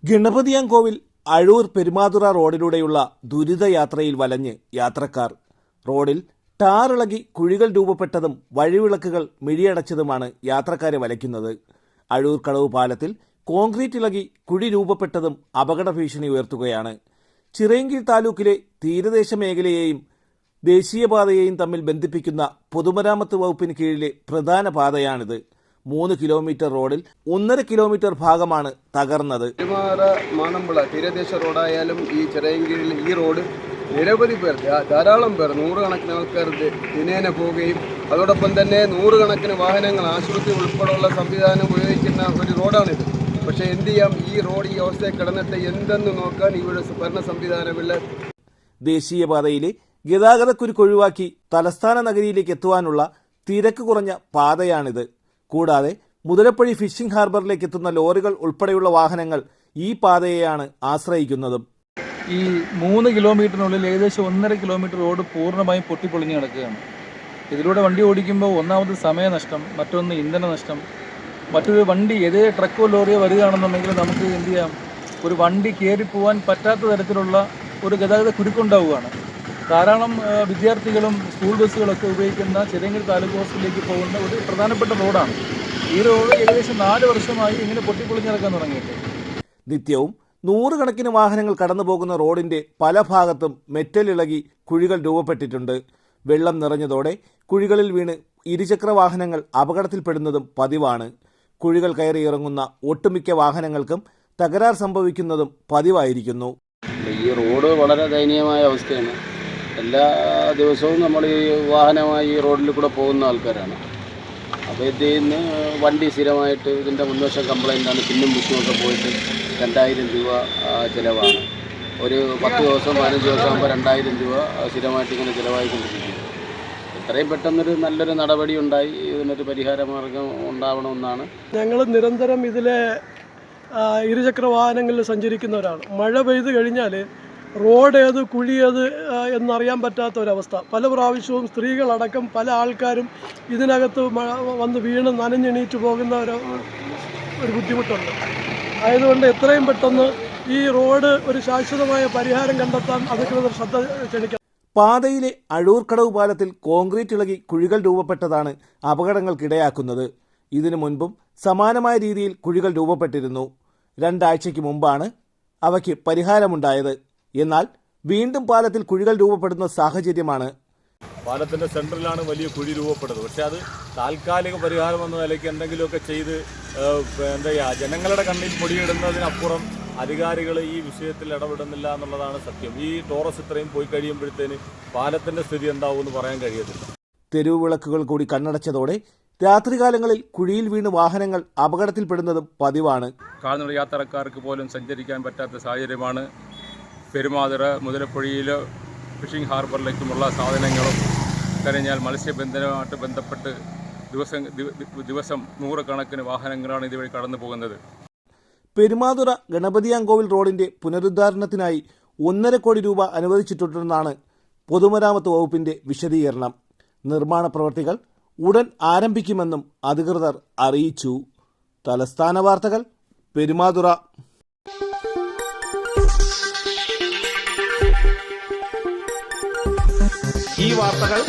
ഗണപതിയാൻകോവിൽ അഴൂർ പെരുമാതുറ റോഡിലൂടെയുള്ള ദുരിതയാത്രയിൽ വലഞ്ഞ് യാത്രക്കാർ. റോഡിൽ ടാറിളകി കുഴികൾ രൂപപ്പെട്ടതും വഴിവിളക്കുകൾ മിഴിയടച്ചതുമാണ് യാത്രക്കാരെ വലയ്ക്കുന്നത്. അഴൂർ കടവ് പാലത്തിൽ കോൺക്രീറ്റ് ഇളകി കുഴി രൂപപ്പെട്ടതും അപകട ഭീഷണി ഉയർത്തുകയാണ്. ചിറയൻകീഴ് താലൂക്കിലെ തീരദേശ മേഖലയെയും ദേശീയപാതയെയും തമ്മിൽ ബന്ധിപ്പിക്കുന്ന പൊതുമരാമത്ത് വകുപ്പിന് കീഴിലെ പ്രധാന പാതയാണിത്. 3 കിലോമീറ്റർ റോഡിൽ 1.5 കിലോമീറ്റർ ഭാഗമാണ് തകർന്നത്. മാനമ്പള തീരദേശ റോഡായാലും ഈ ചിറയൻകീഴിൽ ഈ റോഡ് നിരവധി പേർ, ധാരാളം പേർ, നൂറുകണക്കിന് ആൾക്കാർ ദിനേന പോവുകയും അതോടൊപ്പം തന്നെ നൂറുകണക്കിന് വാഹനങ്ങൾ, ആശുപത്രി ഉൾപ്പെടെയുള്ള സംവിധാനം ഉപയോഗിക്കുന്ന ഒരു റോഡാണിത്. പക്ഷേ എന്ത് ചെയ്യാം, ഈ റോഡ് ഈ അവസ്ഥയിൽ കിടന്നിട്ട് എന്തെന്ന് നോക്കാൻ ഇവിടെ ഭരണ സംവിധാനമില്ല. ദേശീയപാതയിലെ ഗതാഗതക്കുരുക്ക് ഒഴിവാക്കി തലസ്ഥാന നഗരിയിലേക്ക് എത്തുവാനുള്ള തിരക്ക് കുറഞ്ഞ പാതയാണിത്. കൂടാതെ മുതലപ്പുഴി ഫിഷിംഗ് ഹാർബറിലേക്ക് എത്തുന്ന ലോറികൾ ഉൾപ്പെടെയുള്ള വാഹനങ്ങൾ ഈ പാതയെയാണ് ആശ്രയിക്കുന്നതും. ഈ 3 കിലോമീറ്ററിനുള്ളിൽ ഏകദേശം 1.5 കിലോമീറ്റർ റോഡ് പൂർണ്ണമായും പൊട്ടിപ്പൊളിഞ്ഞ് കിടക്കുകയാണ്. ഇതിലൂടെ വണ്ടി ഓടിക്കുമ്പോൾ ഒന്നാമത് സമയനഷ്ടം, മറ്റൊന്ന് ഇന്ധന നഷ്ടം, മറ്റൊരു വണ്ടി ഏതേ ട്രക്കോ ലോറിയോ വരികയാണെന്നുണ്ടെങ്കിൽ നമുക്ക് എന്ത് ചെയ്യാം, ഒരു വണ്ടി കയറിപ്പോവാൻ പറ്റാത്ത തരത്തിലുള്ള ഒരു ഗതാഗത കുരുക്കുണ്ടാവുകയാണ്. ധാരാളം വിദ്യാർത്ഥികളും സ്കൂൾ ബസ്സുകളൊക്കെ ഉപയോഗിക്കുന്ന ചിറയൻകീഴ് താലൂക്ക് ഹോസ്പിറ്റലിലേക്ക് പോകുന്ന ഒരു പ്രധാനപ്പെട്ട റോഡാണ്. ഈ റോഡ് ഏകദേശം 4 വർഷമായി ഇങ്ങനെ പൊട്ടിപ്പൊളിഞ്ഞിറക്കാൻ തുടങ്ങിയിട്ട്. നിത്യവും 100 കണക്കിന് വാഹനങ്ങൾ കടന്നു പോകുന്ന റോഡിന്റെ പല ഭാഗത്തും മെറ്റലിളകി കുഴികൾ രൂപപ്പെട്ടിട്ടുണ്ട്. വെള്ളം നിറഞ്ഞതോടെ കുഴികളിൽ വീണ് ഇരുചക്ര വാഹനങ്ങൾ അപകടത്തിൽപ്പെടുന്നതും പതിവാണ്. കുഴികൾ കയറി ഇറങ്ങുന്ന ഒട്ടുമിക്ക വാഹനങ്ങൾക്കും തകരാർ സംഭവിക്കുന്നതും പതിവായിരിക്കുന്നു. ഈ റോഡ് വളരെ ദയനീയമായ അവസ്ഥയാണ്. എല്ലാ ദിവസവും നമ്മൾ ഈ വാഹനമായി ഈ റോഡിൽ കൂടെ പോകുന്ന ആൾക്കാരാണ്. അപ്പോൾ ഇതിൽ നിന്ന് വണ്ടി സ്ഥിരമായിട്ട് ഇതിൻ്റെ മുൻവശം കംപ്ലൈൻ്റാണ്, പിന്നും ബുഷുമൊക്കെ പോയിട്ട് 2000 രൂപ ചിലവാണ്. ഒരു 10 ദിവസം 15 ദിവസം ആകുമ്പോൾ 2000 രൂപ സ്ഥിരമായിട്ട് ഇങ്ങനെ ചിലവായിക്കൊണ്ടിരിക്കുന്നു. എത്രയും പെട്ടെന്നൊരു നല്ലൊരു നടപടി ഉണ്ടായി ഇതിനൊരു പരിഹാര മാർഗം ഉണ്ടാവണമെന്നാണ്. ഞങ്ങൾ നിരന്തരം ഇതിലെ ഇരുചക്ര വാഹനങ്ങളിൽ സഞ്ചരിക്കുന്നവരാണ്. മഴ പെയ്ത് കഴിഞ്ഞാൽ റോഡ് ഏത് കുഴി ഏത് എന്നറിയാൻ പറ്റാത്ത ഒരവസ്ഥ. പല പ്രാവശ്യവും സ്ത്രീകളടക്കം പല ആൾക്കാരും ഇതിനകത്ത് വന്ന് വീണ് നനഞ്ഞെണീറ്റ് പോകുന്ന ഒരു ബുദ്ധിമുട്ടുണ്ട്. ആയതുകൊണ്ട് എത്രയും പെട്ടെന്ന് ഈ റോഡ് ഒരു ശാശ്വതമായ പരിഹാരം കണ്ടെത്താൻ അധികൃതർ ശ്രദ്ധ ക്ഷണിക്കണം. പാതയിലെ അഴൂർ കടവ് പാലത്തിൽ കോൺക്രീറ്റ് ഇളകി കുഴികൾ രൂപപ്പെട്ടതാണ് അപകടങ്ങൾക്കിടയാക്കുന്നത്. ഇതിനു മുൻപും സമാനമായ രീതിയിൽ കുഴികൾ രൂപപ്പെട്ടിരുന്നു. 2 ആഴ്ചയ്ക്ക് മുമ്പാണ് അവയ്ക്ക് പരിഹാരമുണ്ടായത്. എന്നാൽ വീണ്ടും പാലത്തിൽ കുഴികൾ രൂപപ്പെടുന്ന സാഹചര്യമാണ്. പാലത്തിൻ്റെ സെൻട്രലാണ് വലിയ കുഴി രൂപപ്പെടുന്നത്. പക്ഷേ അത് താൽക്കാലിക പരിഹാരം എന്ന നിലയ്ക്ക് എന്തെങ്കിലുമൊക്കെ ചെയ്ത് എന്താ ചെയ്യുക, ജനങ്ങളുടെ കണ്ണിൽ പൊടിയിടുന്നതിനപ്പുറം അധികാരികൾ ഈ വിഷയത്തിൽ ഇടപെടുന്നില്ല എന്നുള്ളതാണ് സത്യം. ഈ ടോറസ് ഇത്രയും പോയി കഴിയുമ്പോഴത്തേന് പാലത്തിൻ്റെ സ്ഥിതി എന്താവുമെന്ന് പറയാൻ കഴിയത്തില്ല. തെരുവ് വിളക്കുകൾ കൂടി കണ്ണടച്ചതോടെ രാത്രികാലങ്ങളിൽ കുഴിയിൽ വീണ് വാഹനങ്ങൾ അപകടത്തിൽപ്പെടുന്നതും പതിവാണ്. കാൽനട യാത്രക്കാർക്ക് പോലും സഞ്ചരിക്കാൻ പറ്റാത്ത സാഹചര്യമാണ്. പെരുമാതുറ മുതലപ്പുഴയിൽ ഫിഷിംഗ് ഹാർബറിലേക്കുമുള്ള സാധനങ്ങളും കഴിഞ്ഞാൽ മത്സ്യബന്ധനവുമായിട്ട് ബന്ധപ്പെട്ട് ദിവസം 100 കണക്കിന് വാഹനങ്ങളാണ് ഇതുവഴി കടന്നു പോകുന്നത്. പെരുമാതുറ ഗണപതിയാൻകോവിൽ റോഡിന്റെ പുനരുദ്ധാരണത്തിനായി 1.5 കോടി രൂപ അനുവദിച്ചിട്ടുണ്ടെന്നാണ് പൊതുമരാമത്ത് വകുപ്പിന്റെ വിശദീകരണം. നിർമ്മാണ പ്രവൃത്തികൾ ഉടൻ ആരംഭിക്കുമെന്നും അധികൃതർ അറിയിച്ചു. തലസ്ഥാന വാർത്തകൾ, പെരുമാതുറ. ഈ വാർത്തകൾ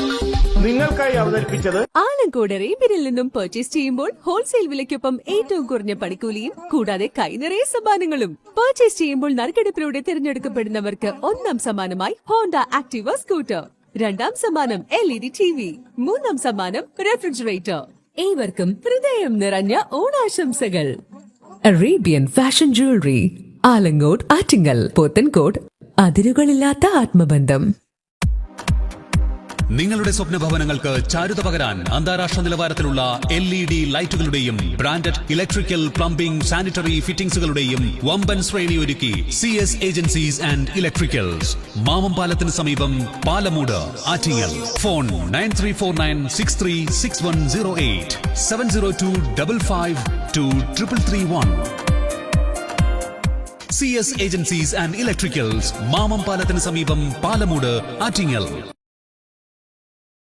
നിങ്ങൾക്കായി അവതരിപ്പിച്ചത് ആലങ്കോട് റീബിനിൽ നിന്നും പർച്ചേസ് ചെയ്യുമ്പോൾ ഹോൾസെയിൽ വിലയ്ക്കൊപ്പം ഏറ്റവും കുറഞ്ഞ പണിക്കൂലിയും കൂടാതെ കൈനിറയെ സമ്മാനങ്ങളും. പർച്ചേസ് ചെയ്യുമ്പോൾ നറുക്കെടുപ്പിലൂടെ തിരഞ്ഞെടുക്കപ്പെടുന്നവർക്ക് 1ാം സമ്മാനമായി ഹോണ്ട ആക്ടിവ സ്കൂട്ടർ, 2ാം സമ്മാനം LED TV, 3ാം സമ്മാനം റെഫ്രിജറേറ്റർ. ഏവർക്കും ഹൃദയം നിറഞ്ഞ ഓണാശംസകൾ. അറേബ്യൻ ഫാഷൻ ജ്വല്ലറി, ആലങ്കോട്, ആറ്റിങ്ങൽ, പോത്തൻകോട്. അതിരുകളില്ലാത്ത ആത്മബന്ധം. നിങ്ങളുടെ സ്വപ്ന ഭവനങ്ങൾക്ക് ചാരുത പകരാൻ അന്താരാഷ്ട്ര നിലവാരത്തിലുള്ള LED ലൈറ്റുകളുടെയും ബ്രാൻഡഡ് ഇലക്ട്രിക്കൽ, പ്ലംബിംഗ്, സാനിറ്ററി ഫിറ്റിംഗ്സുകളുടെയും വമ്പൻ ശ്രേണി ഒരുക്കി CS agencies and electricals. Mamam പാലത്തിന് സമീപം, Palamood, Attingal. Phone 9349636108 702552331. CS agencies and electricals, Mamam പാലത്തിന് സമീപം, പാലമൂട്, ആറ്റിങ്ങൽ.